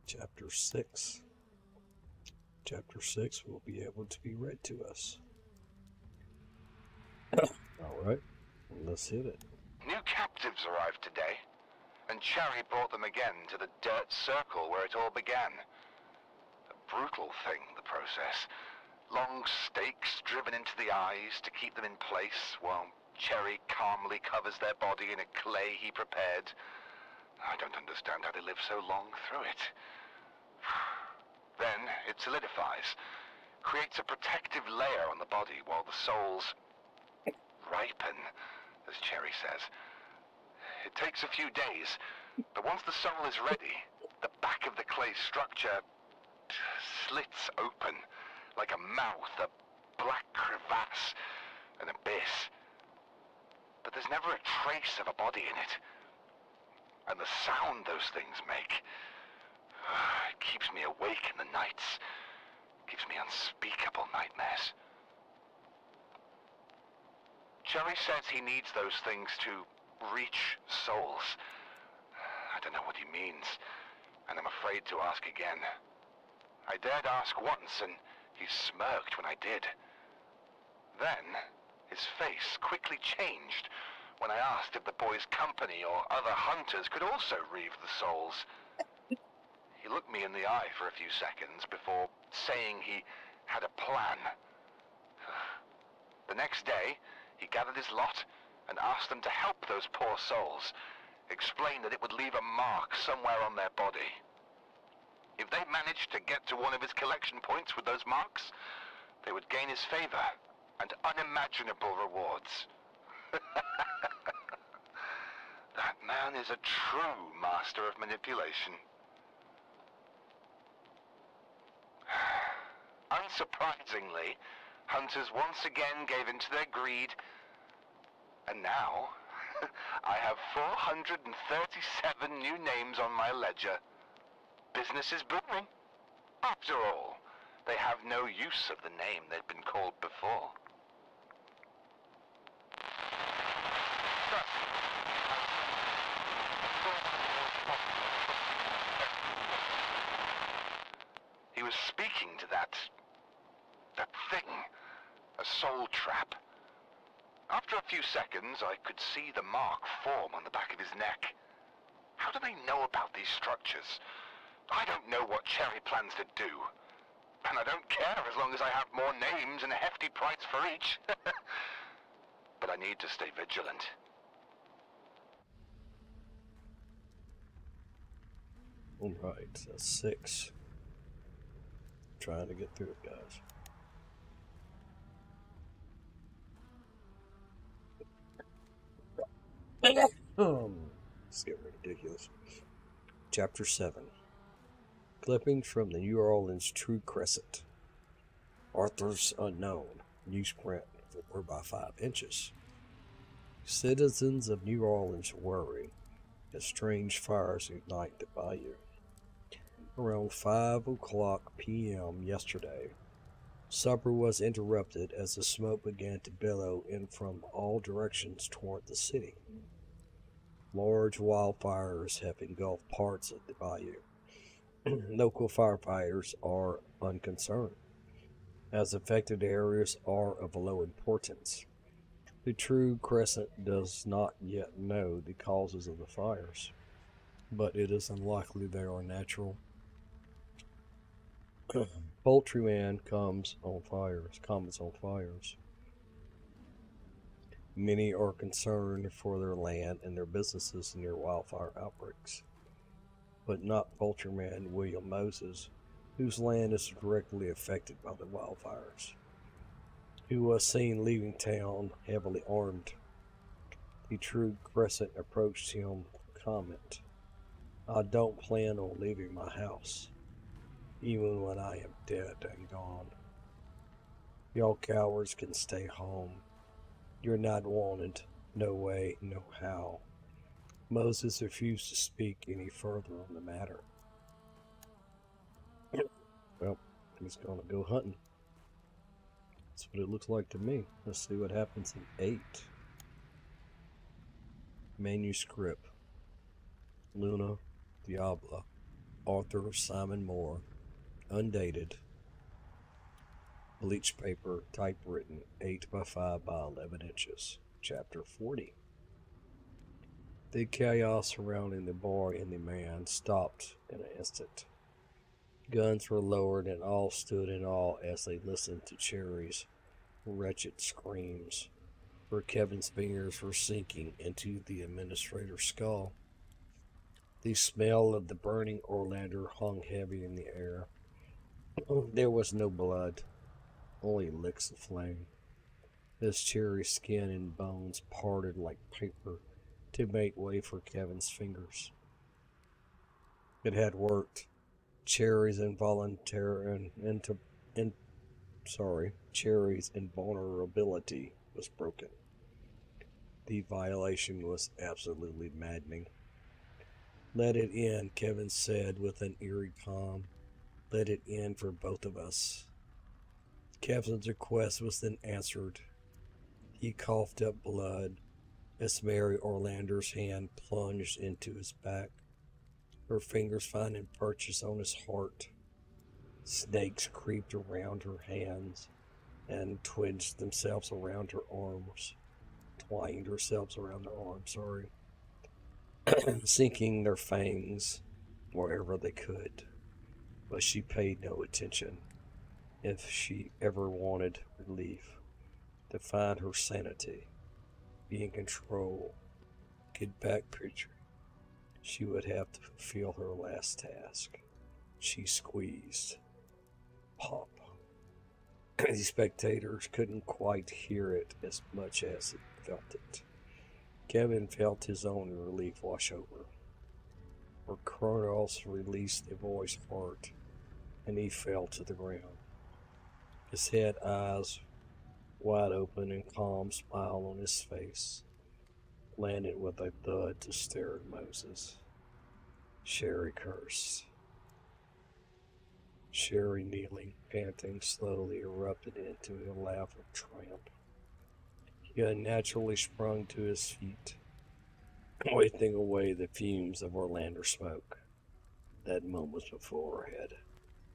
Chapter 6. Chapter 6 will be able to be read to us. Alright, let's hit it. New captives arrived today, and Cherry brought them again to the dirt circle where it all began. A brutal thing, the process. Long stakes driven into the eyes to keep them in place, while Cherry calmly covers their body in a clay he prepared. I don't understand how they live so long through it. Then it solidifies, creates a protective layer on the body while the souls ripen, as Cherry says. It takes a few days, but once the soul is ready, the back of the clay structure slits open, like a mouth, a black crevasse, an abyss. But there's never a trace of a body in it. And the sound those things make, it keeps me awake in the nights, gives me unspeakable nightmares. Cherry says he needs those things to reach souls. I don't know what he means, and I'm afraid to ask again. I dared ask once, and he smirked when I did. Then, his face quickly changed when I asked if the boy's company or other hunters could also reave the souls. He looked me in the eye for a few seconds before saying he had a plan. The next day, he gathered his lot and asked them to help those poor souls, explained that it would leave a mark somewhere on their body. If they managed to get to one of his collection points with those marks, they would gain his favor and unimaginable rewards. That man is a true master of manipulation. Unsurprisingly, hunters once again gave in to their greed, and now I have 437 new names on my ledger. Business is booming. After all, they have no use of the name they've been called before. He was speaking to that thing, a soul trap. After a few seconds, I could see the mark form on the back of his neck. How do they know about these structures? I don't know what Cherry plans to do. And I don't care as long as I have more names and a hefty price for each. But I need to stay vigilant. Alright, that's 6. Trying to get through it, guys. It's getting ridiculous. Chapter 7. Clippings from the New Orleans True Crescent. Arthur's Unknown. Newsprint 4 by 5 inches. Citizens of New Orleans worry as strange fires ignite the bayou. Around 5 o'clock p.m. yesterday, supper was interrupted as the smoke began to billow in from all directions toward the city. Large wildfires have engulfed parts of the bayou. Local firefighters are unconcerned, as affected areas are of low importance. The True Crescent does not yet know the causes of the fires, but it is unlikely they are natural. Poultryman comments on fires. Many are concerned for their land and their businesses near wildfire outbreaks, but not Poultryman William Moses, whose land is directly affected by the wildfires, who was seen leaving town heavily armed. The True Crescent approached him with a comment. I don't plan on leaving my house, even when I am dead and gone. Y'all cowards can stay home. You're not wanted. No way, no how. Moses refused to speak any further on the matter. Well, he's gonna go hunting. That's what it looks like to me. Let's see what happens in 8. Manuscript. Luna Diabla. Author Simon Moore. Undated. Bleach paper, typewritten, 8 by 5 by 11 inches. Chapter 40. The chaos surrounding the bar and the man stopped in an instant. Guns were lowered and all stood in awe as they listened to Cherry's wretched screams, where Kevin's fingers were sinking into the administrator's skull. The smell of the burning Orlander hung heavy in the air. There was no blood, only licks of flame. As Cherry's skin and bones parted like paper to make way for Kevin's fingers. It had worked. Cherry's Cherry's invulnerability was broken. The violation was absolutely maddening. Let it end, Kevin said with an eerie calm. Let it end for both of us. Kevin's request was then answered. He coughed up blood as Mary Orlander's hand plunged into his back, her fingers finding purchase on his heart. Snakes creeped around her hands and twined themselves around her arms, sinking their fangs wherever they could. But she paid no attention. If she ever wanted relief, to find her sanity, be in control, get back picture, she would have to fulfill her last task. She squeezed. Pop. The spectators couldn't quite hear it as much as he felt it. Kevin felt his own relief wash over. Her Kronos released the boy's heart, and he fell to the ground. His head, eyes wide open, and calm smile on his face, landed with a thud to stare at Moses. Sherry cursed. Sherry, kneeling, panting, slowly erupted into a laugh of triumph. He unnaturally sprung to his feet, wafting away the fumes of Orlander smoke that moments before had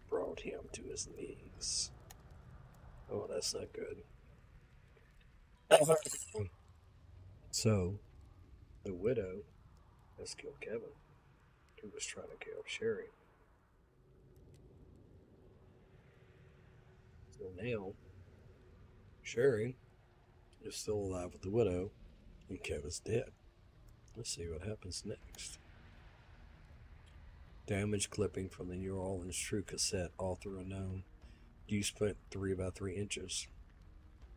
brought him to his knees. Oh, that's not good. So, the widow has killed Kevin, who was trying to kill Sherry. So now, Sherry is still alive with the widow, and Kevin's dead. Let's see what happens next. Damage clipping from the New Orleans True cassette, author unknown. Use print 3 by 3 inches.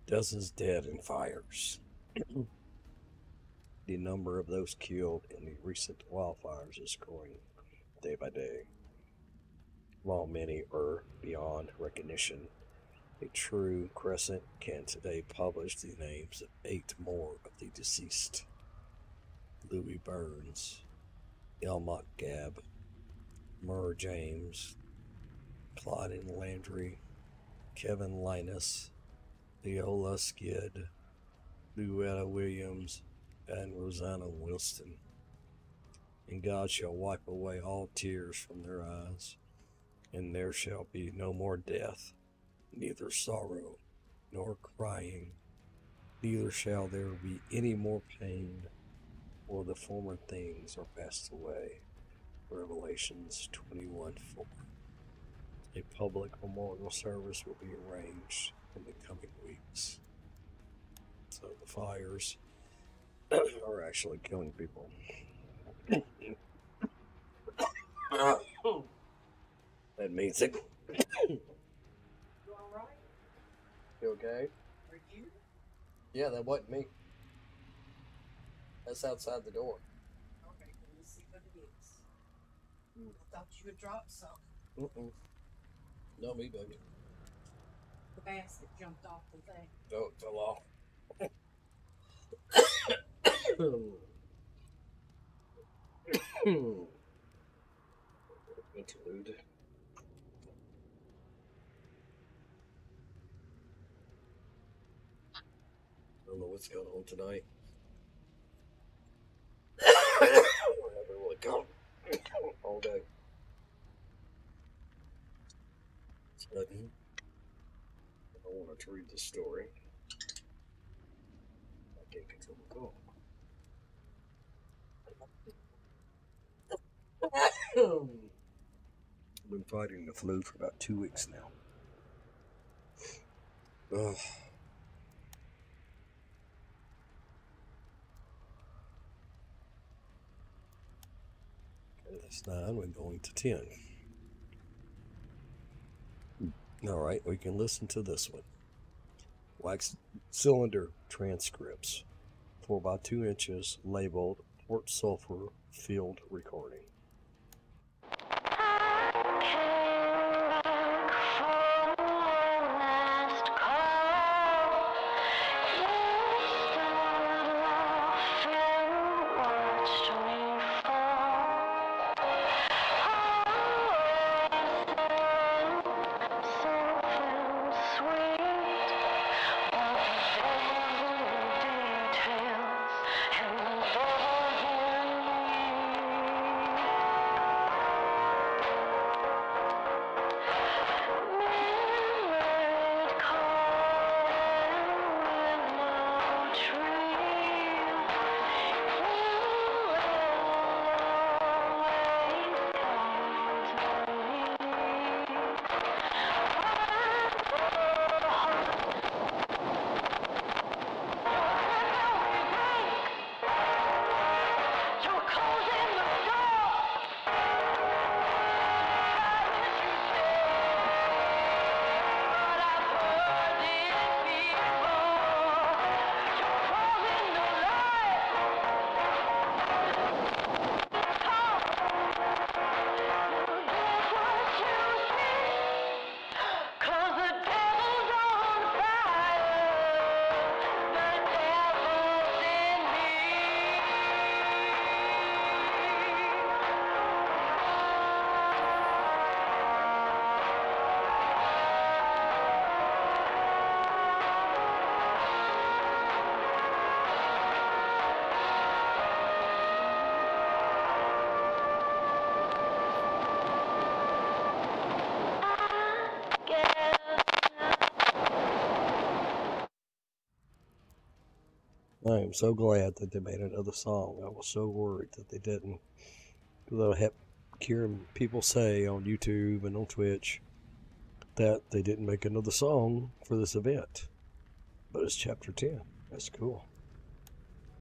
Dozens dead in fires. The number of those killed in the recent wildfires is growing day by day. While many are beyond recognition, a True Crescent can today publish the names of 8 more of the deceased. Louis Burns, Elmont Gabb, Murr James, Claudine Landry, Kevin Linus, Leola Skid, Luetta Williams, and Rosanna Wilston. And God shall wipe away all tears from their eyes, and there shall be no more death, neither sorrow nor crying, neither shall there be any more pain, for the former things are passed away. Revelations 21:4. A public memorial service will be arranged in the coming weeks. So the fires are actually killing people. That means it. You alright? You okay? Are you? Yeah, that wasn't me. That's outside the door. Okay, let me see what it is. I thought you had dropped something. No, me, baby. The basket jumped off the thing. Oh, it fell off. Interlude. I don't know what's going on tonight. I haven't really gone all day. button. I want to read the story. I can't control the call. I've been fighting the flu for about 2 weeks now. Ugh. Okay, that's 9. We're going to 10. Alright, we can listen to this one. Wax cylinder transcripts. 4 by 2 inches, labeled Port Sulphur Field Recording. I am so glad that they made another song. I was so worried that they didn't. Because I kept hearing people say on YouTube and on Twitch that they didn't make another song for this event. But it's chapter 10. That's cool.